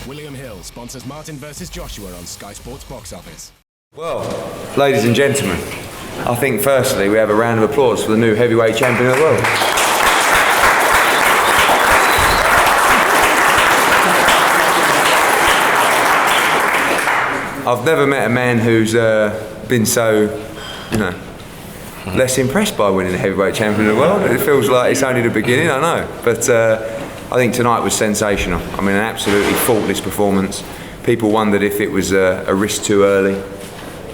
William Hill sponsors Martin vs Joshua on Sky Sports Box Office. Well, ladies and gentlemen, I think firstly we have a round of applause for the new heavyweight champion of the world. I've never met a man who's been so, less impressed by winning the heavyweight champion of the world. It feels like it's only the beginning, I know. But I think tonight was sensational. I mean, an absolutely faultless performance. People wondered if it was a risk too early.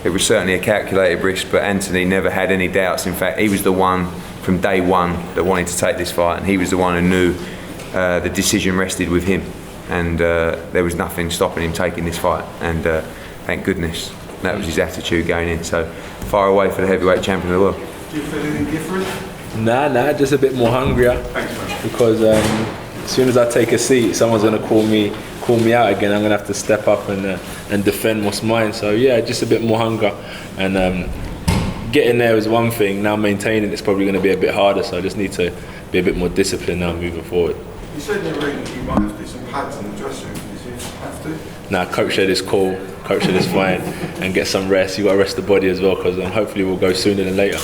It was certainly a calculated risk, but Anthony never had any doubts. In fact, he was the one from day one that wanted to take this fight, and he was the one who knew the decision rested with him. And there was nothing stopping him taking this fight. And thank goodness that was his attitude going in. So far away for the heavyweight champion of the world. Do you feel anything different? Nah, just a bit more hungrier. Thanks, man. Because as soon as I take a seat, someone's gonna call me out again. I'm gonna have to step up and defend what's mine. So yeah, just a bit more hunger. And getting there is one thing. Now maintaining it's probably gonna be a bit harder. So I just need to be a bit more disciplined now moving forward. You said in the ring you might have to do some pads in the dressing room. Do you have to? Nah, coach said it's cool. Coach said it's fine, and get some rest. You got to rest the body as well, because hopefully we'll go sooner than later.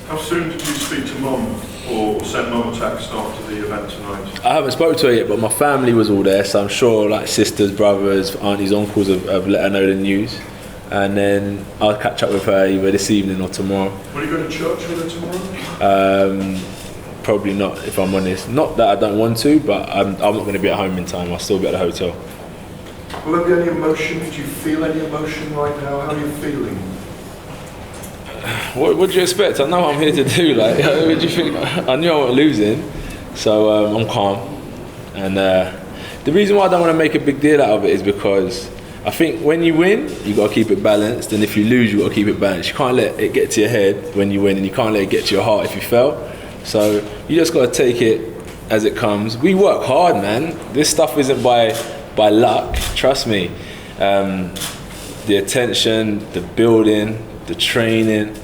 How soon did you speak to Mum or send Mum a text after the event tonight? I haven't spoken to her yet, but my family was all there, so I'm sure like sisters, brothers, aunties, uncles have let her know the news. And then I'll catch up with her either this evening or tomorrow. Will you go to church with her tomorrow? Probably not, if I'm honest. Not that I don't want to, but I'm not going to be at home in time. I'll still be at the hotel. Will there be any emotion? Do you feel any emotion right now? How are you feeling? What do you expect? I know what I'm here to do. Like, what do you think? I knew I wasn't losing, so I'm calm. And the reason why I don't want to make a big deal out of it is because I think when you win, you got to keep it balanced, and if you lose, you got to keep it balanced. You can't let it get to your head when you win, and you can't let it get to your heart if you fail. So you just got to take it as it comes. We work hard, man. This stuff isn't by luck, trust me. The attention, the building, the training,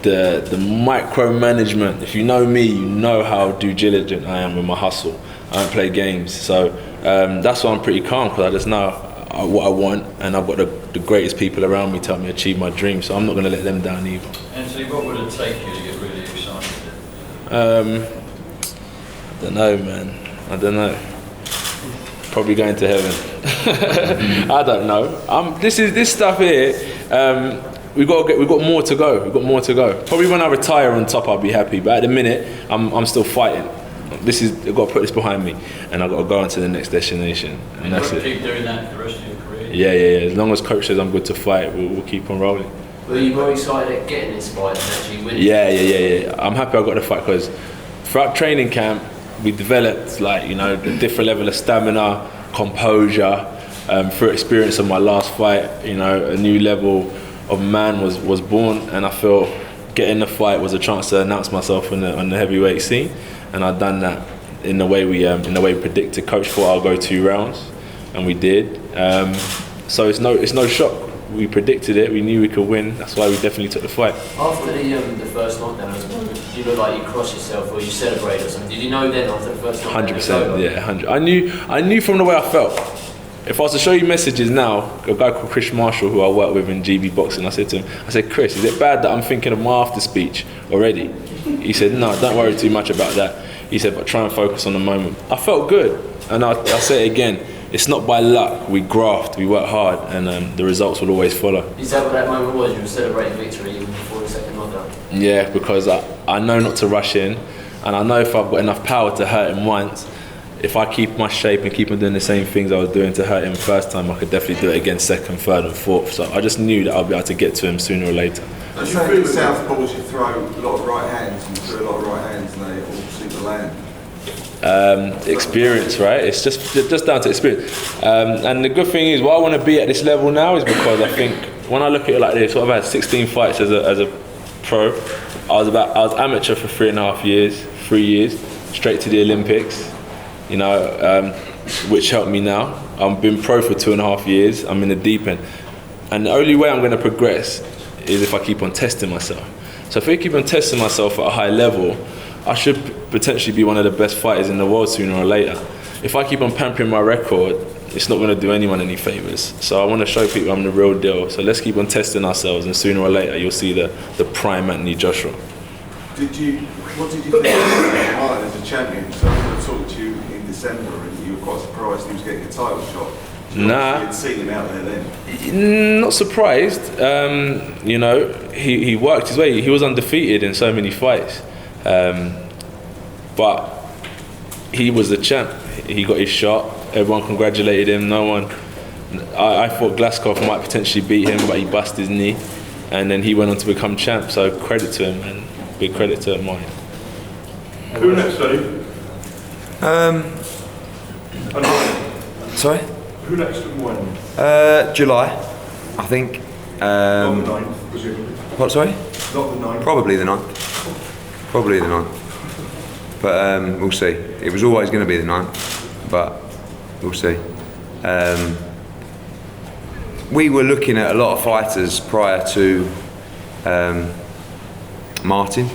the micromanagement. If you know me, you know how due diligent I am with my hustle. I don't play games. So that's why I'm pretty calm, because I just know what I want, and I've got the greatest people around me to help me achieve my dream. So I'm not going to let them down either. Anthony, what would it take you to get really excited? I don't know, man. I don't know. Probably going to heaven. I don't know. This stuff here. We've got more to go. We've got more to go. Probably when I retire on top, I'll be happy. But at the minute, I'm still fighting. I've got to put this behind me, and I've got to go on to the next destination. And that's it. Keep doing that for the rest of your career. Yeah. As long as coach says I'm good to fight, we'll keep on rolling. Were you very excited at getting this fight and actually winning? Yeah. I'm happy I got the fight, because throughout training camp, we developed a different level of stamina, composure. Through experience of my last fight, a new level of man was born, and I feel getting the fight was a chance to announce myself on the heavyweight scene, and I've done that in the way we predicted. Coach thought I'll go 2 rounds, and we did. So it's no shock. We predicted it. We knew we could win. That's why we definitely took the fight. After the first knockdown, you looked like you crossed yourself or you celebrated or something. Did you know then after the first knockdown? 100%. Yeah, 100. I knew from the way I felt. If I was to show you messages now, a guy called Chris Marshall, who I work with in GB Boxing, I said to him, Chris, is it bad that I'm thinking of my after speech already? He said, no, don't worry too much about that. He said, but try and focus on the moment. I felt good, and I say it again. It's not by luck. We graft, we work hard, and the results will always follow. Is that what that moment was? You were celebrating victory even before the second knockdown? Yeah, because I know not to rush in, and I know if I've got enough power to hurt him once, if I keep my shape and keep on doing the same things I was doing to hurt him first time, I could definitely do it again second, third and fourth. So I just knew that I'll be able to get to him sooner or later. You say with southpaws you throw a lot of right hands, and you throw a lot of right hands and they all seem to land. Experience, right? It's just down to experience. And the good thing is, why I want to be at this level now is because I think when I look at it like this, I've had 16 fights as a pro. I was amateur for 3 years, straight to the Olympics. Which helped me now. I've been pro for 2.5 years. I'm in the deep end, and the only way I'm going to progress is if I keep on testing myself. So if I keep on testing myself at a high level, I should potentially be one of the best fighters in the world sooner or later. if I keep on pampering my record, it's not going to do anyone any favours. So I want to show people I'm the real deal. So let's keep on testing ourselves, and sooner or later you'll see the prime Anthony Joshua. What did you think of Martin as a champion? Someone talked to you in December and you were quite surprised he was getting a title shot. Nah. You'd seen him out there then. Not surprised. You know, he worked his way. He was undefeated in so many fights. But he was the champ. He got his shot. Everyone congratulated him. No one. I thought Glasgow might potentially beat him, but he busted his knee, and then he went on to become champ. So credit to him, and big credit to Martin. Who next, Dave? Sorry? Who next and when? July, I think. Not the 9th, presumably. What, sorry? Not the 9th. Probably the 9th. Probably the 9th. But we'll see. It was always going to be the 9th, but we'll see. We were looking at a lot of fighters prior to Martin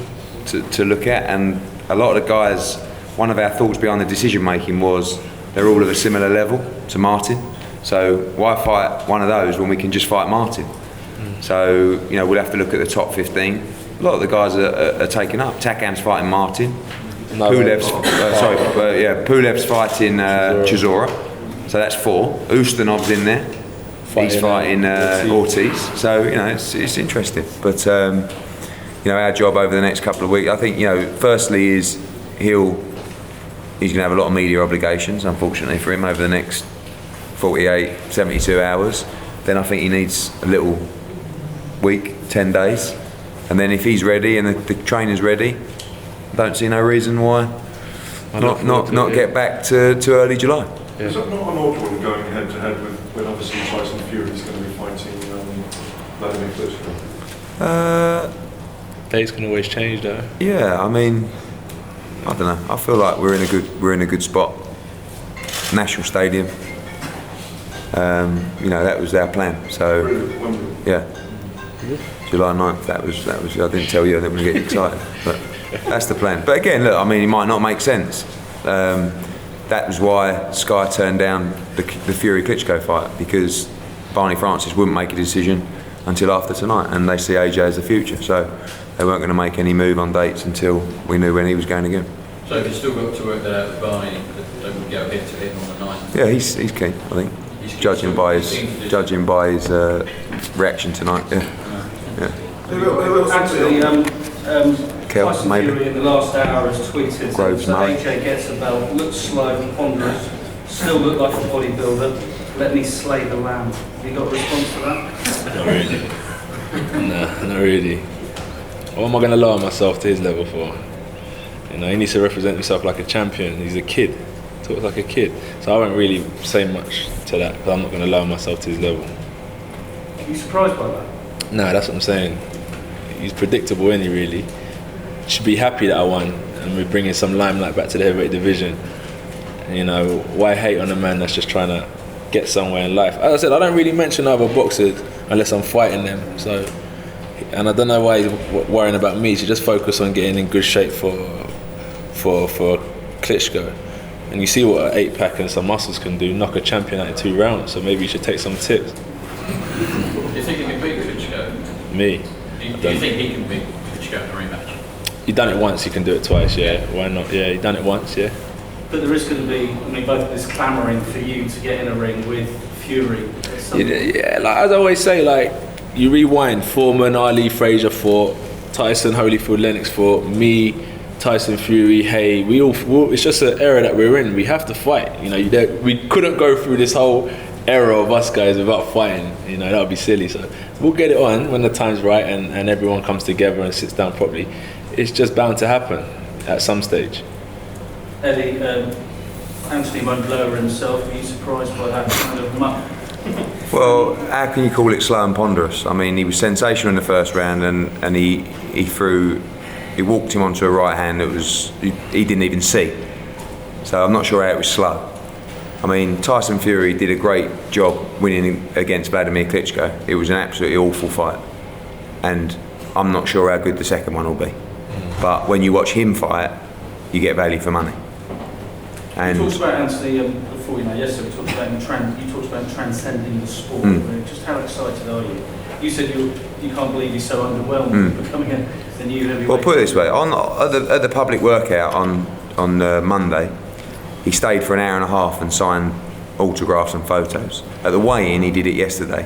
to look at, and a lot of the guys, one of our thoughts behind the decision making was they're all of a similar level to Martin. So why fight one of those when we can just fight Martin? So, you know, we'll have to look at the top 15. A lot of the guys are taken up. Takam's fighting Martin. Pulev's fighting Chisora. So that's 4. Ustanov's in there. He's fighting Ortiz. So, you know, it's interesting. But, you know, our job over the next couple of weeks, I think, you know, firstly is he's going to have a lot of media obligations, unfortunately, for him over the next 48, 72 hours. Then I think he needs a little week, 10 days. And then if he's ready and the trainer's ready, I don't see no reason why not get back to early July. Yeah. Is that not an odd one going head to head with when obviously Tyson Fury is going to be fighting Vladimir Klitschko? Dates can always change though. Yeah, I mean, I don't know. I feel like we're in a good spot. National Stadium. You know, that was our plan. So yeah, July 9th. That was. I didn't tell you. I didn't want to get excited, but that's the plan. But again, look. I mean, it might not make sense. That was why Sky turned down the Fury Klitschko fight, because Barney Francis wouldn't make a decision until after tonight, and they see AJ as the future. So they weren't going to make any move on dates until we knew when he was going again. So if you still got to work that out with Barney, they would go head to head on the 9th? Yeah, he's keen, I think. Judging by his reaction tonight, yeah. Kel, Tyson maybe. Fury in the last hour has tweeted Groves, that Murray. AJ gets a belt, looks slow, ponderous, still look like a bodybuilder. Let me slay the lamb. Have you got a response to that? Not really. Nah, not really. What am I going to lower myself to his level for? You know, he needs to represent himself like a champion. He's a kid. Talks like a kid. So I won't really say much to that, because I'm not going to lower myself to his level. Are you surprised by that? No, that's what I'm saying. He's predictable, isn't he, really? Should be happy that I won, and we're bringing some limelight back to the heavyweight division. And, you know, why hate on a man that's just trying to get somewhere in life? As I said, I don't really mention other boxers unless I'm fighting them. So, and I don't know why he's worrying about me. He should just focus on getting in good shape for Klitschko. And you see what an 8-pack and some muscles can do, knock a champion out in 2 rounds. So maybe you should take some tips. Do you think he can beat Klitschko? Me? Do you think he can beat Klitschko in a rematch? He done it once, he can do it twice, yeah. Why not? Yeah, he done it once, yeah. But there is going to be, I mean, both of this clamouring for you to get in a ring with Fury. Yeah, like as I always say, like, you rewind, Foreman, Ali, Frazier fought, Tyson, Holyfield, Lennox fought, me, Tyson Fury, hey, we all, it's just an era that we're in. We have to fight. You know, we couldn't go through this whole era of us guys without fighting. You know, that would be silly. So we'll get it on when the time's right and everyone comes together and sits down properly. It's just bound to happen at some stage. Eddie, Anthony won't lower himself. Are you surprised by that kind of muck? Well, how can you call it slow and ponderous? I mean, he was sensational in the first round, and he walked him onto a right hand that he didn't even see. So I'm not sure how it was slow. I mean, Tyson Fury did a great job winning against Vladimir Klitschko. It was an absolutely awful fight, and I'm not sure how good the second one will be. But when you watch him fight, you get value for money. And you talked about Anthony before, yesterday we talked about you talked about transcending the sport. Just how excited are you? You said you can't believe you're so underwhelmed with becoming a new heavyweight. well, put it this way: at the public workout on Monday, he stayed for an hour and a half and signed autographs and photos. At the weigh-in, he did it yesterday,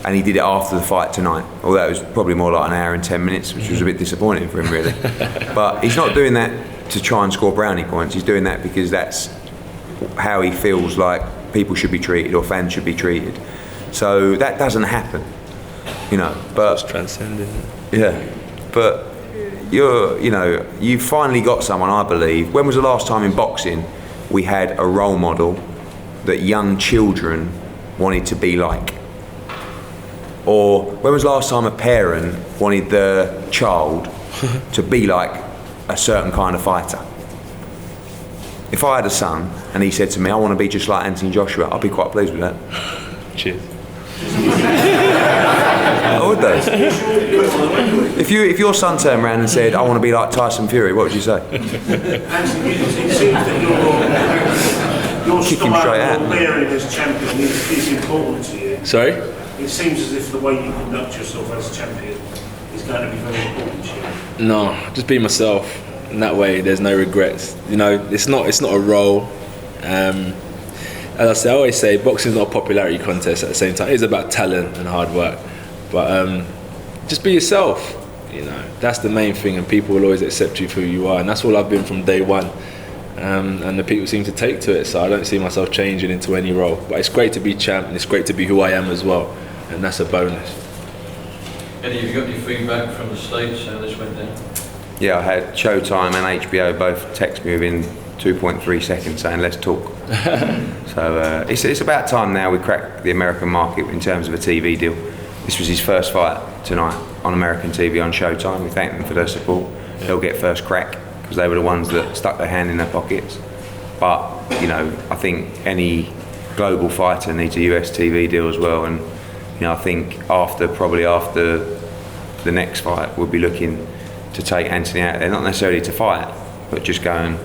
and he did it after the fight tonight. Although it was probably more like an hour and 10 minutes, which was a bit disappointing for him, really. But he's not doing that to try and score brownie points. He's doing that because that's how he feels like people should be treated or fans should be treated. So that doesn't happen, But It's transcending. yeah, but you've finally got someone, I believe. When was the last time in boxing we had a role model that young children wanted to be like? Or when was the last time a parent wanted their child to be like a certain kind of fighter? If I had a son and he said to me, I want to be just like Anthony Joshua, I'd be quite pleased with that. Cheers. I would though. If your son turned around and said, I want to be like Tyson Fury, what would you say? Anthony, it seems that your Kick him straight style out. of bearing as champion is important to you. Sorry? It seems as if the way you conduct yourself as champion is going to be very important to you. No, just be myself. In that way, there's no regrets. It's not a role. As I always say, boxing is not a popularity contest. At the same time, it's about talent and hard work. But just be yourself. That's the main thing, and people will always accept you for who you are. And that's all I've been from day one. And the people seem to take to it. So I don't see myself changing into any role. But it's great to be champ, and it's great to be who I am as well. And that's a bonus. Eddie, have you got any feedback from the States, how this went down? Yeah, I had Showtime and HBO both text me within 2.3 seconds saying, let's talk. So it's about time now we crack the American market in terms of a TV deal. This was his first fight tonight on American TV on Showtime. We thank them for their support. They'll get first crack because they were the ones that stuck their hand in their pockets. But, I think any global fighter needs a US TV deal as well. And, I think after the next fight, we'll be looking to take Anthony out there, not necessarily to fight, but just go and,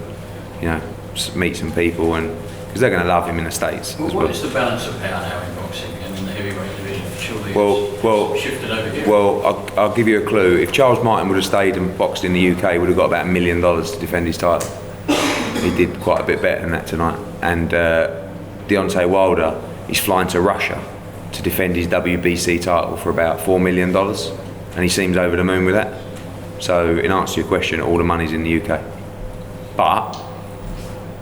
meet some people, and because they're going to love him in the States. Well, as what well. is the balance of power now in boxing and in the heavyweight division? Surely Well, it's shifted over here. Well, I'll give you a clue. If Charles Martin would have stayed and boxed in the UK, he would have got about $1 million to defend his title. He did quite a bit better than that tonight. And Deontay Wilder is flying to Russia to defend his WBC title for about $4 million, and he seems over the moon with that. So, in answer to your question, all the money's in the UK. But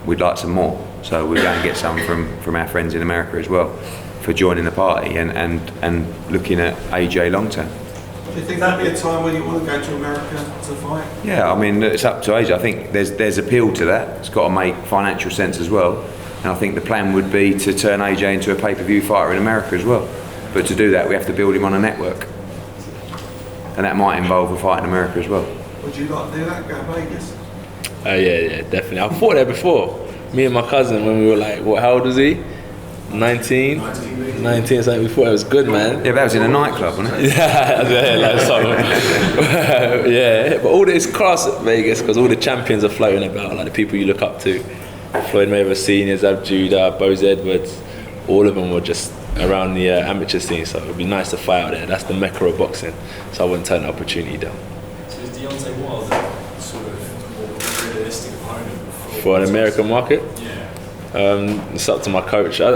we'd like some more, so we're going to get some from our friends in America as well for joining the party and looking at AJ long term. Do you think that'd be a time when you want to go to America to fight? Yeah, I mean, it's up to AJ. I think there's appeal to that. It's got to make financial sense as well. And I think the plan would be to turn AJ into a pay-per-view fighter in America as well. But to do that, we have to build him on a network. And that might involve a fight in America as well. Would you like to do that? Go to Vegas? Yeah, definitely. I've fought there before. Me and my cousin, when we were like, how old was he? 19 something. We thought it was good, man. Yeah, but that was in a nightclub, wasn't it? Yeah, but all this class at Vegas because all the champions are floating about, like the people you look up to. Floyd Mayweather Senior, Zab Judah, Bose Edwards, all of them were just around the amateur scene, so it would be nice to fight out there. That's the mecca of boxing, so I wouldn't turn the opportunity down. So is Deontay Wilder sort of more realistic opponent For an American market? Yeah. It's up to my coach. I'm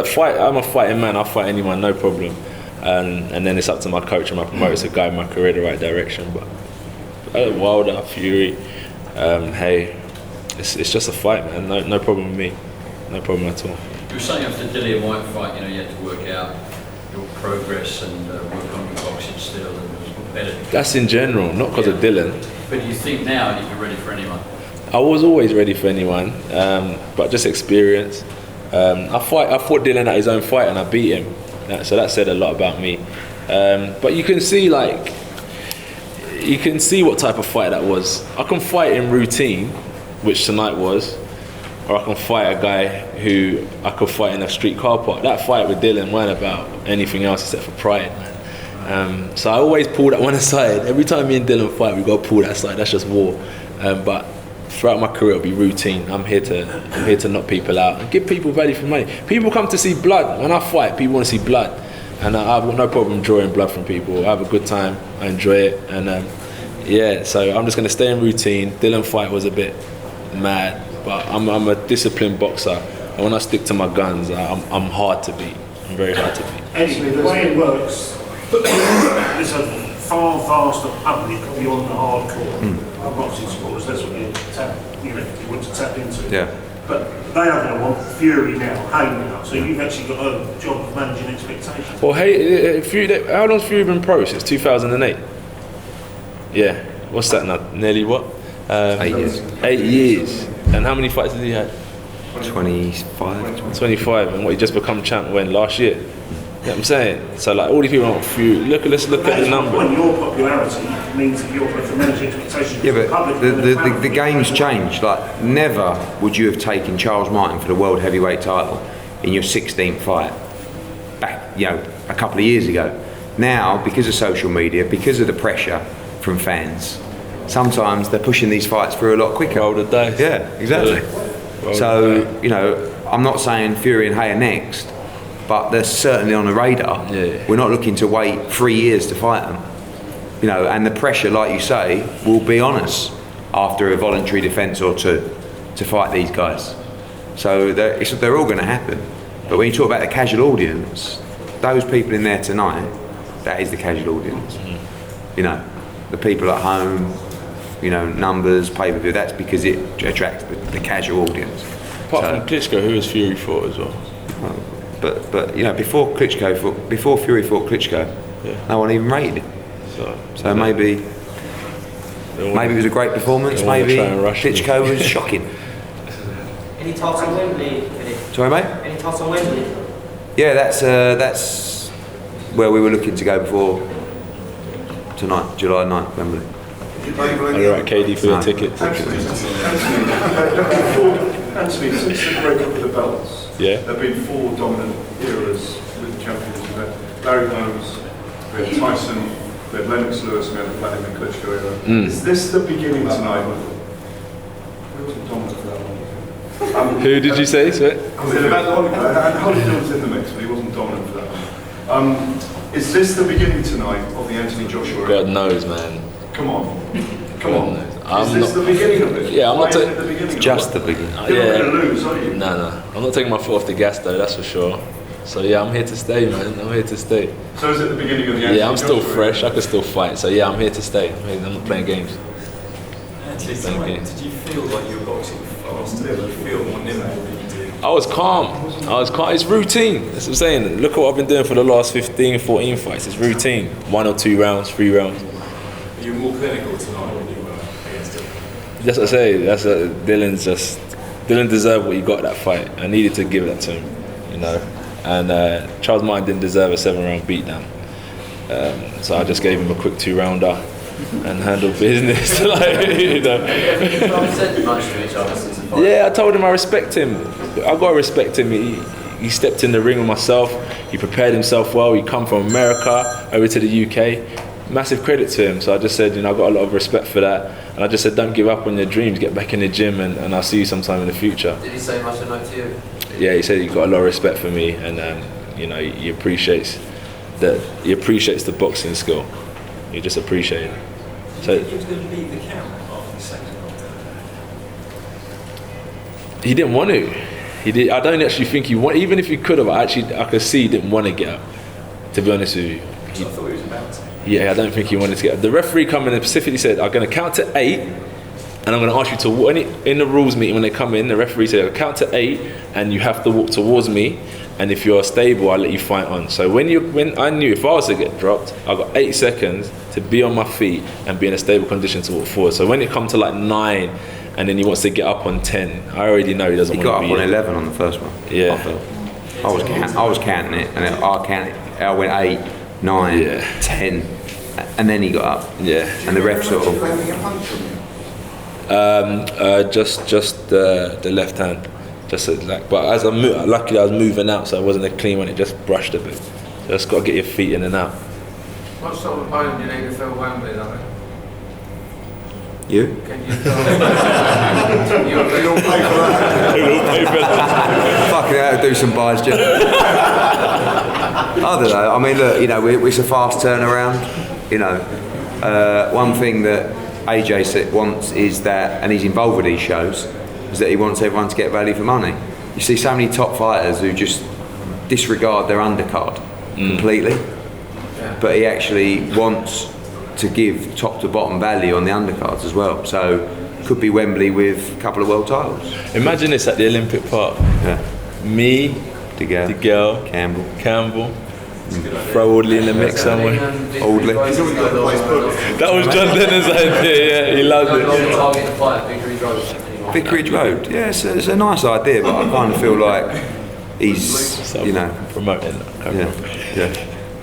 a fighting man, I'll fight anyone, no problem. And then it's up to my coach and my promoter to guide my career the right direction. But Wilder, Fury, hey, it's just a fight, man. No problem with me. No problem at all. You were saying after the Dillian White fight, you had to work out your progress and work on your boxing still, and it was better. That's in general, not because of Dylan. But do you think now that you're ready for anyone? I was always ready for anyone, but just experience. I fought Dylan at his own fight and I beat him, so that said a lot about me. But you can see what type of fight that was. I can fight in routine, which tonight was, or I can fight a guy who I could fight in a street car park. That fight with Dylan weren't about anything else except for pride, man. So I always pull that one aside. Every time me and Dylan fight, we got to pull that aside. That's just war. But throughout my career, it'll be routine. I'm here to knock people out and give people value for money. People come to see blood. When I fight, people want to see blood, and I've got no problem drawing blood from people. I have a good time. I enjoy it, and so I'm just going to stay in routine. Dylan fight was a bit mad, but I'm a disciplined boxer, and when I stick to my guns, I'm hard to beat. I'm very hard to beat. Anyway, the way it works, there's a far vaster public beyond the hardcore boxing sports. That's what you want to tap into. Yeah. But they are going to want Fury now, Hay now. So you've actually got a job of managing expectations. Well, Fury, how long's Fury been pro? Since 2008. Yeah. What's that now? Nearly what? 8 years. 8 years. And how many fights has he had? 25. 25. And what, he just become champ when? Last year? You know what I'm saying? So like all these people want Fury. Let's look at the number. When your popularity means that you're going to manage expectations. Yeah, but the game's changed. Like, never would you have taken Charles Martin for the world heavyweight title in your 16th fight back, a couple of years ago. Now, because of social media, because of the pressure from fans, sometimes they're pushing these fights through a lot quicker. Roll the dice. Yeah, exactly. I'm not saying Fury and Hay are next, but they're certainly on the radar. Yeah. We're not looking to wait 3 years to fight them. And the pressure, like you say, will be on us after a voluntary defence or two to fight these guys. So they're all going to happen. But when you talk about the casual audience, those people in there tonight, that is the casual audience. The people at home, numbers, pay-per-view, that's because it attracts the casual audience. Apart from Klitschko, who has Fury fought as well? But before Fury fought Klitschko, no one even rated him. So maybe it was a great performance. Maybe Klitschko was shocking. Any talks on Wembley? Sorry, mate. Any talks on Wembley? Yeah, that's where we were looking to go before tonight, July 9th, Wembley. Alright, KD for the ticket. Anthony, since the breakup of the belts, there have been 4 dominant eras with the champions. We had Larry Holmes, we had Tyson, we had Lennox Lewis, and we had the Vladimir Klitschko era. Is this the beginning tonight? We wasn't dominant for that one. Who did you say? Sorry? Holyfield was in the mix, but he wasn't dominant for that one. Is this the beginning tonight of the Anthony Joshua era? God knows, man. Come on. Is this the beginning of it? Yeah, I'm not the beginning. Just the beginning. You're not going to lose, are you? No. I'm not taking my foot off the gas though, that's for sure. So yeah, I'm here to stay, man. I'm here to stay. So is it the beginning of the Anthony Yeah, I'm still Joshua fresh. era? I can still fight. So yeah, I'm here to stay. I'm not playing games. Actually, did you feel like you were boxing fast? Did you feel more nimble than you did? I was calm. It's routine. That's what I'm saying. Look at what I've been doing for the last 15, 14 fights. It's routine. 1 or 2 rounds, 3 rounds. Are you more clinical tonight than you were against him? That's what I say. Dylan deserved what he got that fight. I needed to give that to him, And Charles Martin didn't deserve a 7-round beatdown. So I just gave him a quick 2-rounder and handled business. Yeah, I told him I respect him. I got to respect him. He stepped in the ring with myself. He prepared himself well. He come from America over to the UK. Massive credit to him. So I just said, I got a lot of respect for that. And I just said, don't give up on your dreams. Get back in the gym, and I'll see you sometime in the future. Did he say much of that to you? Yeah, he said he got a lot of respect for me, and he appreciates the boxing skill. He just appreciates it. So He was going to beat the count after the second knockdown. he didn't want to. He did. I don't actually think he wanted. Even if he could have, I could see he didn't want to get up. To be honest with you. I thought he was about to. Yeah, I don't think he wanted to get up. The referee come in and specifically said, I'm going to count to 8, and I'm going to ask you to walk. In the rules meeting when they come in, the referee said, I'll count to 8, and you have to walk towards me, and if you're stable, I'll let you fight on. So when I knew if I was to get dropped, I got 8 seconds to be on my feet and be in a stable condition to walk forward. So when it comes to like 9, and then he wants to get up on 10, I already know he doesn't want to be. He got up on 11 on the first one. Yeah. I was counting it, and I went 8, 9, 10, and then he got up. Yeah. And the ref sort of. Just the left hand, but as luckily I was moving out, so it wasn't a clean one. It just brushed a bit. So just got to get your feet in and out. What sort of opponent do you need to fill Wembley, though? You? You all pay for that? Fucking hell, do some buys, Jim. I don't know. I mean, look, you know, it's a fast turnaround. You know, one thing that AJ wants is that, and he's involved with these shows, is that he wants everyone to get value for money. You see so many top fighters who just disregard their undercard completely, but he actually wants to give top to bottom value on the undercards as well. So could be Wembley with a couple of world titles. Imagine this at the Olympic Park. Yeah. Me, De Gale, Campbell. throw Audley in the mix somewhere. Audley. That was John Lennon's idea, yeah, he loved it. Target the fight, Vicarage Road. Vicarage Road, yeah, it's a nice idea, but I kind of feel like he's, you know, promoting that. Yeah.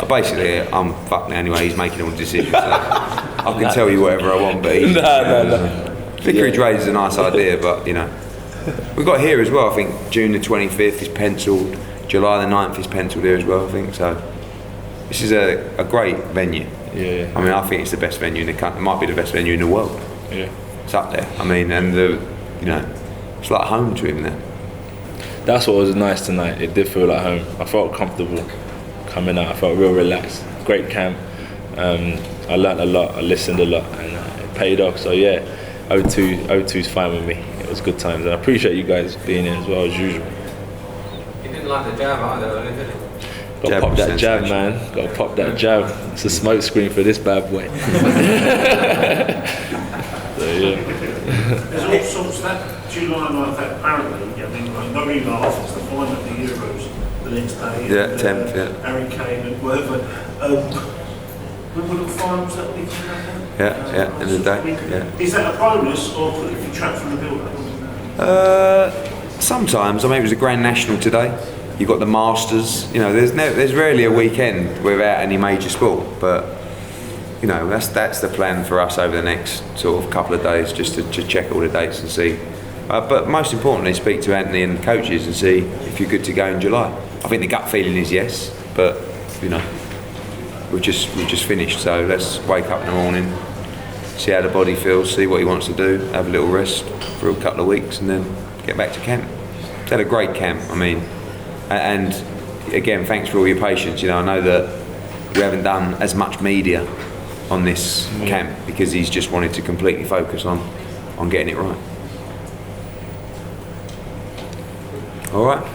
Basically, I'm fucked now anyway. He's making all the decisions. So I can tell you whatever I want, but he's, no. Vicarage Road is a nice idea, but you know, we've got here as well. I think June the 25th is penciled. July the 9th is penciled here as well. I think so. This is a great venue. Yeah. I mean, I think it's the best venue in the country. It might be the best venue in the world. Yeah. It's up there. I mean, and you know, it's like home to him there. That's what was nice tonight. It did feel like home. I felt comfortable coming out. I felt real relaxed. Great camp. I learnt a lot. I listened a lot, and it paid off. So yeah, O2's fine with me. It was good times. And I appreciate you guys being here as well as usual. He didn't like the jab either, did he? Got to pop that jab, man. Got to pop that jab. It's a smoke screen for this bad boy. So yeah. There's all sorts of that July like that apparently. I mean, like no real laugh. It's the final of the Euros the next day. Yeah, and, 10th. Yeah. Harry Kane and whatever. When were the finals that week? Yeah. End of the day. Yeah. Is that a bonus or could it be trapped from the build-up? Sometimes. I mean, it was a Grand National today. You've got the Masters. You know, there's rarely a weekend without any major sport. But you know, that's the plan for us over the next sort of couple of days, just to check all the dates and see. But most importantly, speak to Anthony and the coaches and see if you're good to go in July. I think the gut feeling is yes, but you know, we've just finished, so let's wake up in the morning, see how the body feels, see what he wants to do, have a little rest for a couple of weeks, and then get back to camp. It's had a great camp. I mean, and again, thanks for all your patience. You know, I know that we haven't done as much media on this camp because he's just wanted to completely focus on getting it right. All right.